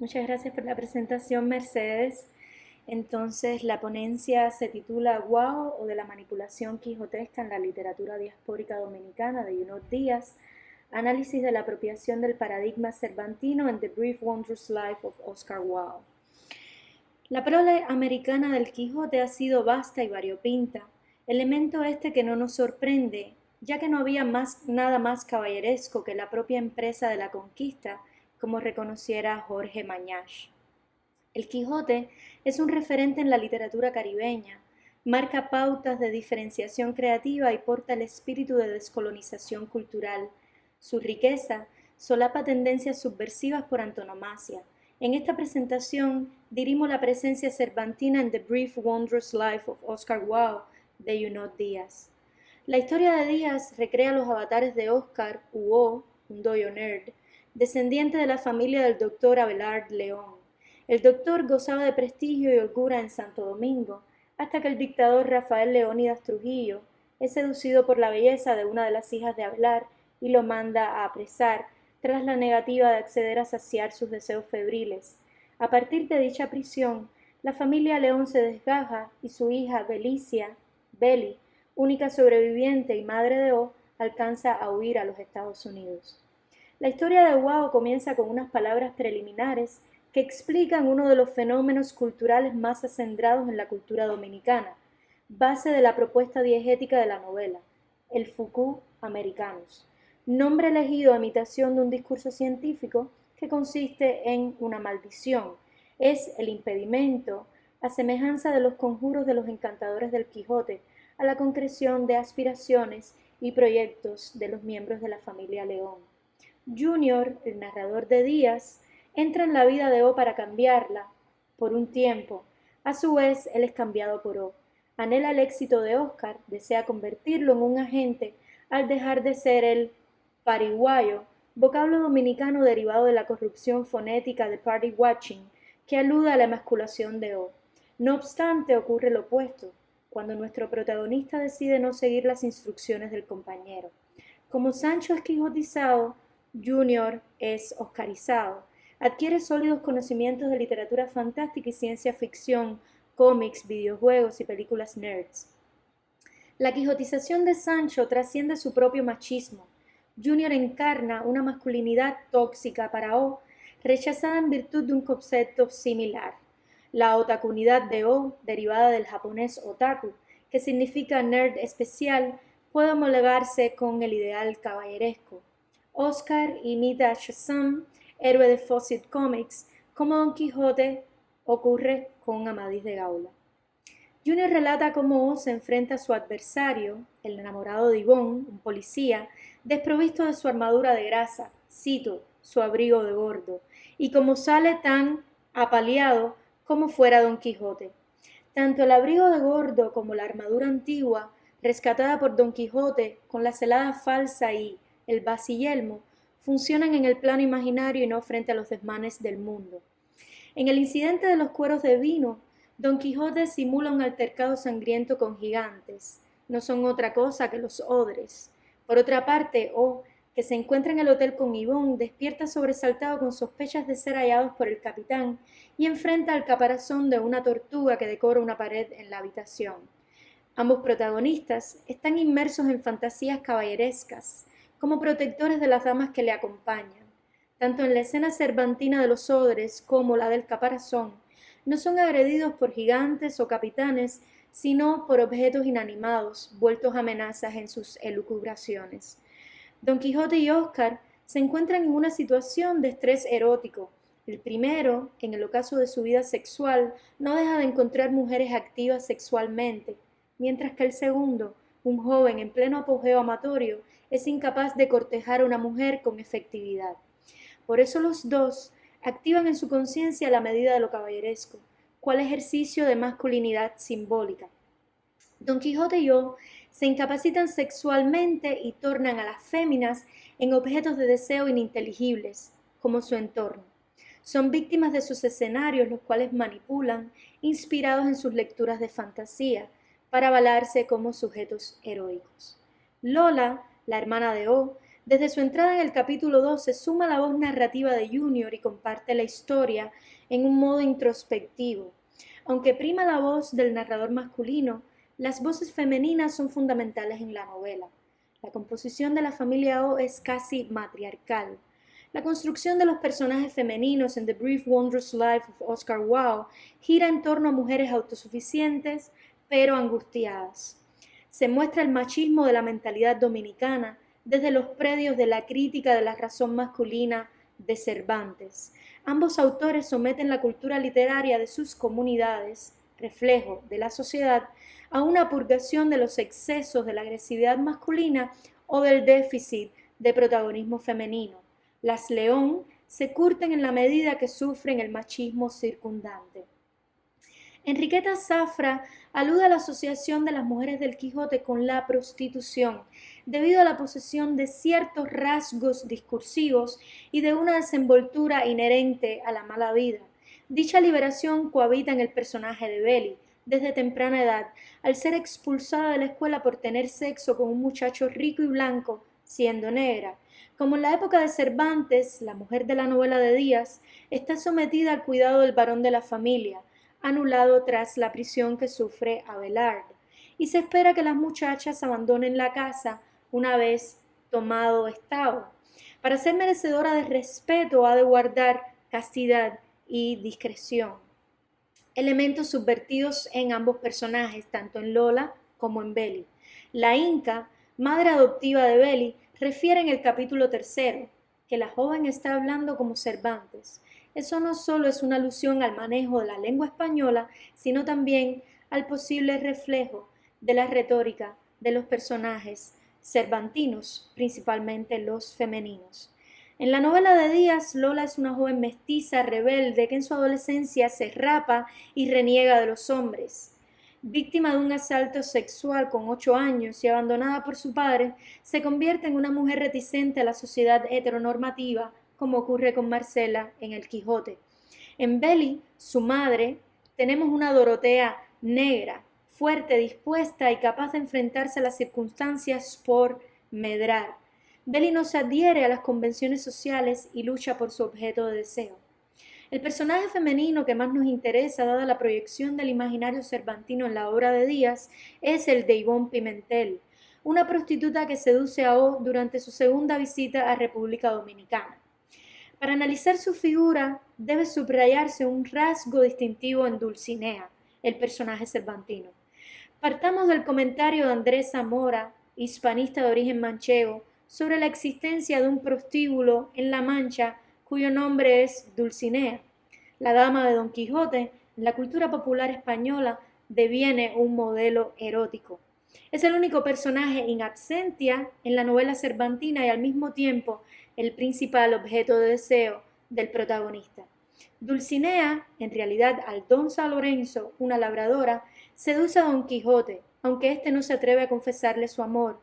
Muchas gracias por la presentación, Mercedes. Entonces, la ponencia se titula Wow o de la manipulación quijotesca en la literatura diaspórica dominicana de Junot Díaz, análisis de la apropiación del paradigma cervantino en The Brief Wondrous Life of Oscar Wilde. La prole americana del Quijote ha sido vasta y variopinta, elemento este que no nos sorprende, ya que no había nada más caballeresco que la propia empresa de la conquista, como reconociera Jorge Mañach. El Quijote es un referente en la literatura caribeña, marca pautas de diferenciación creativa y porta el espíritu de descolonización cultural. Su riqueza solapa tendencias subversivas por antonomasia. En esta presentación dirimo la presencia cervantina en The Brief Wondrous Life of Oscar Wilde de Junot Díaz. La historia de Díaz recrea los avatares de Oscar U.O., un doyo nerd, descendiente de la familia del doctor Abelard León. El doctor gozaba de prestigio y holgura en Santo Domingo, hasta que el dictador Rafael Leónidas Trujillo es seducido por la belleza de una de las hijas de Abelard y lo manda a apresar, tras la negativa de acceder a saciar sus deseos febriles. A partir de dicha prisión, la familia León se desgaja y su hija Beli, única sobreviviente y madre de O, alcanza a huir a los Estados Unidos. La historia de Wilde comienza con unas palabras preliminares que explican uno de los fenómenos culturales más acendrados en la cultura dominicana, base de la propuesta diegética de la novela, el Foucault Americanus, nombre elegido a imitación de un discurso científico que consiste en una maldición, es el impedimento, a semejanza de los conjuros de los encantadores del Quijote, a la concreción de aspiraciones y proyectos de los miembros de la familia León. Junior, el narrador de Díaz, entra en la vida de O para cambiarla, por un tiempo. A su vez, él es cambiado por O. Anhela el éxito de Oscar, desea convertirlo en un agente al dejar de ser el pariguayo, vocablo dominicano derivado de la corrupción fonética de party watching, que alude a la emasculación de O. No obstante, ocurre lo opuesto, cuando nuestro protagonista decide no seguir las instrucciones del compañero. Como Sancho es quijotizado, Junior es oscarizado. Adquiere sólidos conocimientos de literatura fantástica y ciencia ficción, cómics, videojuegos y películas nerds. La quijotización de Sancho trasciende su propio machismo. Junior encarna una masculinidad tóxica para O, rechazada en virtud de un concepto similar. La otakunidad de O, derivada del japonés otaku, que significa nerd especial, puede homologarse con el ideal caballeresco. Oscar imita a Shazam, héroe de Fawcett Comics, como Don Quijote ocurre con Amadís de Gaula. Junior relata cómo O se enfrenta a su adversario, el enamorado de Yvonne, un policía, desprovisto de su armadura de grasa, cito, su abrigo de gordo, y como sale tan apaleado como fuera Don Quijote. Tanto el abrigo de gordo como la armadura antigua, rescatada por Don Quijote con la celada falsa y el basillelmo, funcionan en el plano imaginario y no frente a los desmanes del mundo. En el incidente de los cueros de vino, Don Quijote simula un altercado sangriento con gigantes. No son otra cosa que los odres. Por otra parte, O, que se encuentra en el hotel con Yvonne, despierta sobresaltado con sospechas de ser hallados por el capitán y enfrenta al caparazón de una tortuga que decora una pared en la habitación. Ambos protagonistas están inmersos en fantasías caballerescas, como protectores de las damas que le acompañan. Tanto en la escena cervantina de los odres como la del caparazón, no son agredidos por gigantes o capitanes, sino por objetos inanimados, vueltos amenazas en sus elucubraciones. Don Quijote y Oscar se encuentran en una situación de estrés erótico. El primero, en el ocaso de su vida sexual, no deja de encontrar mujeres activas sexualmente, mientras que el segundo, un joven en pleno apogeo amatorio, es incapaz de cortejar a una mujer con efectividad. Por eso los dos activan en su conciencia la medida de lo caballeresco, cual ejercicio de masculinidad simbólica. Don Quijote y O se incapacitan sexualmente y tornan a las féminas en objetos de deseo ininteligibles, como su entorno. Son víctimas de sus escenarios, los cuales manipulan, inspirados en sus lecturas de fantasía, para avalarse como sujetos heroicos. Lola, la hermana de O, Desde su entrada en el capítulo 12 suma la voz narrativa de Junior y comparte la historia en un modo introspectivo. Aunque prima la voz del narrador masculino, las voces femeninas son fundamentales en la novela. La composición de la familia O es casi matriarcal. La construcción de los personajes femeninos en The Brief Wondrous Life of Oscar Wilde gira en torno a mujeres autosuficientes, pero angustiadas. Se muestra el machismo de la mentalidad dominicana desde los predios de la crítica de la razón masculina de Cervantes. Ambos autores someten la cultura literaria de sus comunidades, reflejo de la sociedad, a una purgación de los excesos de la agresividad masculina o del déficit de protagonismo femenino. Las León se curten en la medida que sufren el machismo circundante. Enriqueta Zafra alude a la asociación de las mujeres del Quijote con la prostitución, debido a la posesión de ciertos rasgos discursivos y de una desenvoltura inherente a la mala vida. Dicha liberación cohabita en el personaje de Beli, desde temprana edad, al ser expulsada de la escuela por tener sexo con un muchacho rico y blanco, siendo negra. Como en la época de Cervantes, la mujer de la novela de Díaz está sometida al cuidado del varón de la familia, anulado tras la prisión que sufre Abelard, y se espera que las muchachas abandonen la casa una vez tomado estado. Para ser merecedora de respeto ha de guardar castidad y discreción. Elementos subvertidos en ambos personajes, tanto en Lola como en Beli. La Inca, madre adoptiva de Beli, refiere en el capítulo 3 que la joven está hablando como Cervantes. Eso no solo es una alusión al manejo de la lengua española, sino también al posible reflejo de la retórica de los personajes cervantinos, principalmente los femeninos. En la novela de Díaz, Lola es una joven mestiza, rebelde, que en su adolescencia se rapa y reniega de los hombres. Víctima de un asalto sexual con 8 años y abandonada por su padre, se convierte en una mujer reticente a la sociedad heteronormativa, como ocurre con Marcela en El Quijote. En Beli, su madre, tenemos una Dorotea negra, fuerte, dispuesta y capaz de enfrentarse a las circunstancias por medrar. Beli no se adhiere a las convenciones sociales y lucha por su objeto de deseo. El personaje femenino que más nos interesa, dada la proyección del imaginario cervantino en la obra de Díaz, es el de Ivonne Pimentel, una prostituta que seduce a O durante su segunda visita a República Dominicana. Para analizar su figura, debe subrayarse un rasgo distintivo en Dulcinea, el personaje cervantino. Partamos del comentario de Andrés Zamora, hispanista de origen manchego, sobre la existencia de un prostíbulo en La Mancha cuyo nombre es Dulcinea. La dama de Don Quijote, en la cultura popular española, deviene un modelo erótico. Es el único personaje in absentia en la novela cervantina y al mismo tiempo el principal objeto de deseo del protagonista. Dulcinea, en realidad Aldonza Lorenzo, una labradora, seduce a Don Quijote, aunque éste no se atreve a confesarle su amor.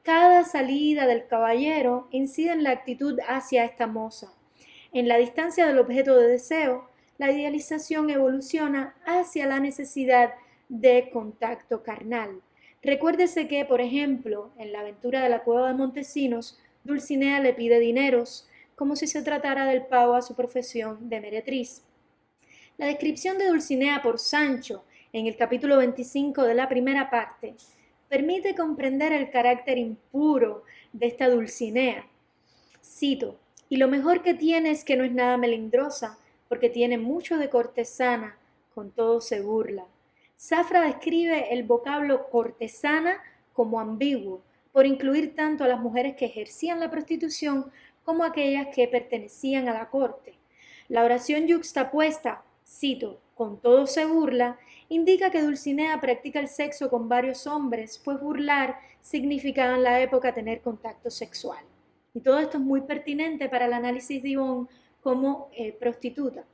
Cada salida del caballero incide en la actitud hacia esta moza. En la distancia del objeto de deseo, la idealización evoluciona hacia la necesidad de contacto carnal. Recuérdese que, por ejemplo, en la aventura de la cueva de Montesinos, Dulcinea le pide dineros, como si se tratara del pago a su profesión de meretriz. La descripción de Dulcinea por Sancho, en el capítulo 25 de la primera parte, permite comprender el carácter impuro de esta Dulcinea. Cito, y lo mejor que tiene es que no es nada melindrosa, porque tiene mucho de cortesana, con todo se burla. Zafra describe el vocablo cortesana como ambiguo, por incluir tanto a las mujeres que ejercían la prostitución como a aquellas que pertenecían a la corte. La oración yuxtapuesta, cito, con todo se burla, indica que Dulcinea practica el sexo con varios hombres, pues burlar significaba en la época tener contacto sexual. Y todo esto es muy pertinente para el análisis de Ivonne como prostituta.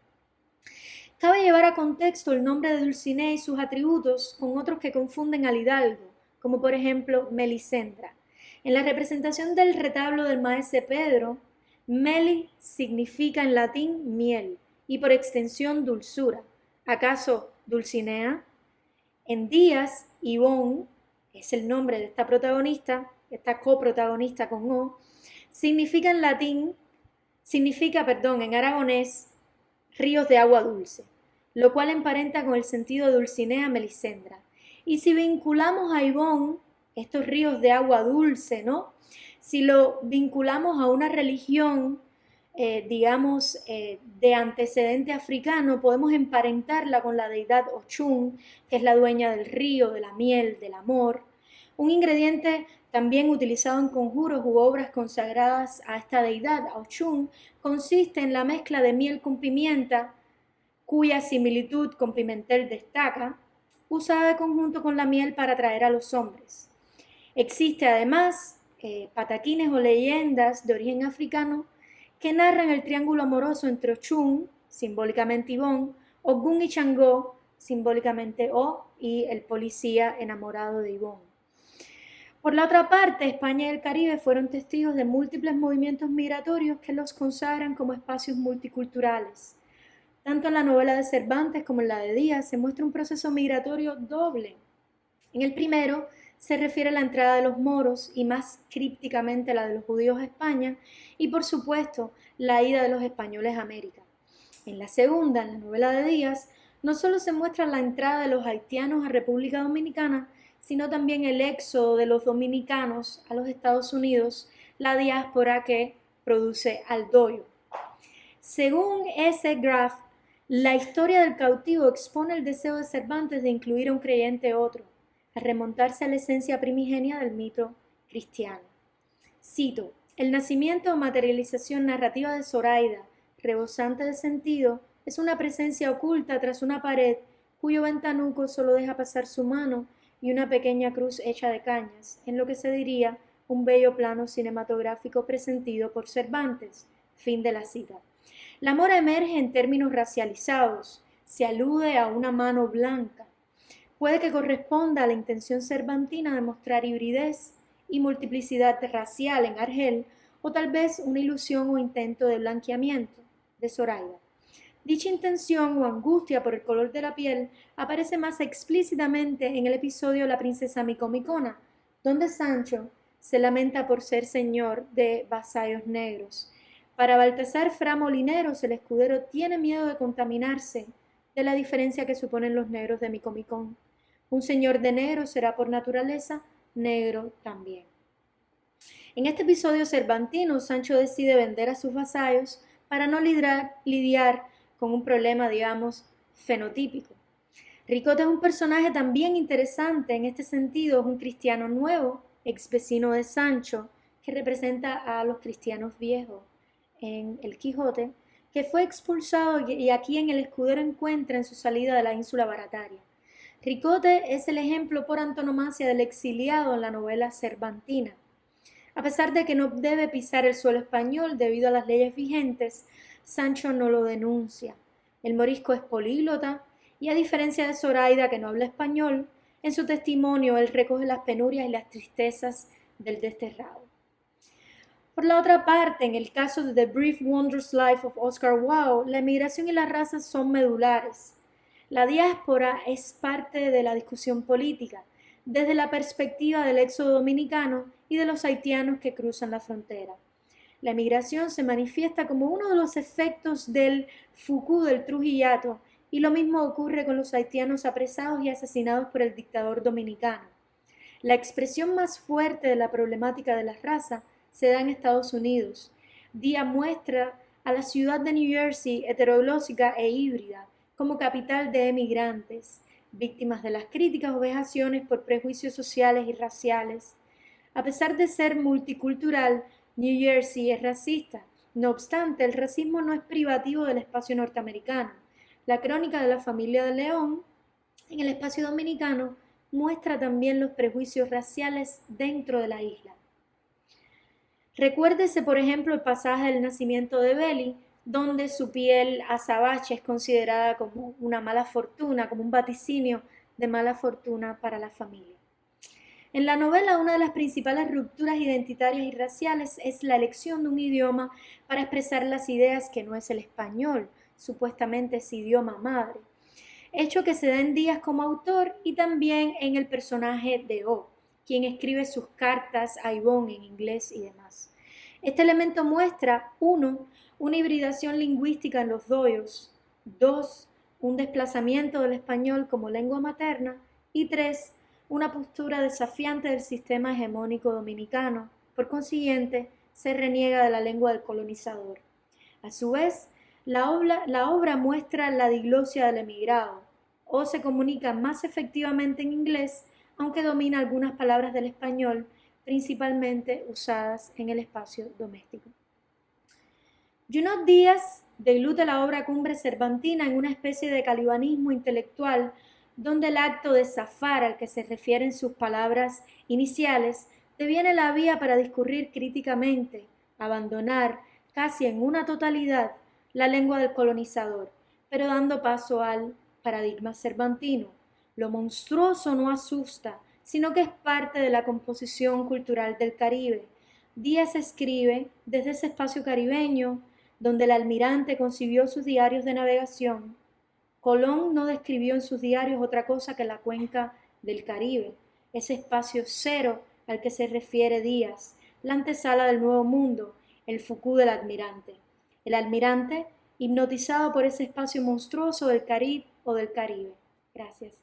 Cabe llevar a contexto el nombre de Dulcinea y sus atributos con otros que confunden al hidalgo, como por ejemplo Melisendra. En la representación del retablo del maese Pedro, Meli significa en latín miel y por extensión dulzura. ¿Acaso Dulcinea? En Díaz, Ivonne, que es el nombre de esta protagonista, esta coprotagonista con O, significa en aragonés, ríos de agua dulce, lo cual emparenta con el sentido de Dulcinea Melisendra. Y si vinculamos a Ibón, estos ríos de agua dulce, ¿no? Si lo vinculamos a una religión, de antecedente africano, podemos emparentarla con la deidad Ochun, que es la dueña del río, de la miel, del amor. Un ingrediente también utilizado en conjuros u obras consagradas a esta deidad, a Ochun, consiste en la mezcla de miel con pimienta, cuya similitud con Pimentel destaca, usada de conjunto con la miel para atraer a los hombres. Existe además pataquines o leyendas de origen africano que narran el triángulo amoroso entre Ochun, simbólicamente Ibón, Ogún y Changó, simbólicamente O, y el policía enamorado de Ibón. Por la otra parte, España y el Caribe fueron testigos de múltiples movimientos migratorios que los consagran como espacios multiculturales. Tanto en la novela de Cervantes como en la de Díaz se muestra un proceso migratorio doble. En el primero se refiere a la entrada de los moros y más crípticamente a la de los judíos a España y por supuesto la ida de los españoles a América. En la segunda, en la novela de Díaz, no solo se muestra la entrada de los haitianos a República Dominicana, sino también el éxodo de los dominicanos a los Estados Unidos, la diáspora que produce al doyo. Según S. Graff, la historia del cautivo expone el deseo de Cervantes de incluir a un creyente otro, a remontarse a la esencia primigenia del mito cristiano. Cito, el nacimiento o materialización narrativa de Zoraida, rebosante de sentido, es una presencia oculta tras una pared cuyo ventanuco solo deja pasar su mano y una pequeña cruz hecha de cañas, en lo que se diría un bello plano cinematográfico presentido por Cervantes. Fin de la cita. La mora emerge en términos racializados, se alude a una mano blanca. Puede que corresponda a la intención cervantina de mostrar hibridez y multiplicidad racial en Argel, o tal vez una ilusión o intento de blanqueamiento de Zoraida. Dicha intención o angustia por el color de la piel aparece más explícitamente en el episodio La princesa Micomicona, donde Sancho se lamenta por ser señor de vasallos negros. Para Baltasar Fra Molineros, el escudero tiene miedo de contaminarse de la diferencia que suponen los negros de Micomicón. Un señor de negro será por naturaleza negro también. En este episodio cervantino, Sancho decide vender a sus vasallos para no lidiar con un problema, fenotípico. Ricote es un personaje también interesante en este sentido, es un cristiano nuevo, ex vecino de Sancho, que representa a los cristianos viejos en El Quijote, que fue expulsado y a quien el escudero encuentra en su salida de la ínsula Barataria. Ricote es el ejemplo por antonomasia del exiliado en la novela cervantina. A pesar de que no debe pisar el suelo español debido a las leyes vigentes, Sancho no lo denuncia. El morisco es políglota y a diferencia de Zoraida, que no habla español, en su testimonio él recoge las penurias y las tristezas del desterrado. Por la otra parte, en el caso de The Brief Wondrous Life of Oscar Wilde, la emigración y las razas son medulares. La diáspora es parte de la discusión política, desde la perspectiva del éxodo dominicano y de los haitianos que cruzan la frontera. La emigración se manifiesta como uno de los efectos del Foucault del Trujillato, y lo mismo ocurre con los haitianos apresados y asesinados por el dictador dominicano. La expresión más fuerte de la problemática de la raza se da en Estados Unidos. Díaz muestra a la ciudad de New Jersey heteroglósica e híbrida como capital de emigrantes, víctimas de las críticas o vejaciones por prejuicios sociales y raciales. A pesar de ser multicultural, New Jersey es racista. No obstante, el racismo no es privativo del espacio norteamericano. La crónica de la familia de León, en el espacio dominicano, muestra también los prejuicios raciales dentro de la isla. Recuérdese, por ejemplo, el pasaje del nacimiento de Belly, donde su piel azabache es considerada como una mala fortuna, como un vaticinio de mala fortuna para la familia. En la novela, una de las principales rupturas identitarias y raciales es la elección de un idioma para expresar las ideas que no es el español, supuestamente es idioma madre, hecho que se da en Díaz como autor y también en el personaje de O, quien escribe sus cartas a Ivonne en inglés y demás. Este elemento muestra, 1, una hibridación lingüística en los doyos, 2, un desplazamiento del español como lengua materna y 3, una postura desafiante del sistema hegemónico dominicano. Por consiguiente, se reniega de la lengua del colonizador. A su vez, la obra muestra la diglosia del emigrado, o se comunica más efectivamente en inglés, aunque domina algunas palabras del español, principalmente usadas en el espacio doméstico. Junot Díaz degluta la obra cumbre cervantina en una especie de calibanismo intelectual donde el acto de zafar al que se refieren sus palabras iniciales deviene la vía para discurrir críticamente, abandonar casi en una totalidad la lengua del colonizador, pero dando paso al paradigma cervantino. Lo monstruoso no asusta, sino que es parte de la composición cultural del Caribe. Díaz escribe desde ese espacio caribeño donde el almirante concibió sus diarios de navegación. Colón no describió en sus diarios otra cosa que la cuenca del Caribe, ese espacio cero al que se refiere Díaz, la antesala del Nuevo Mundo, el Fucú del almirante. El almirante, hipnotizado por ese espacio monstruoso del Caribe o del Caribe. Gracias.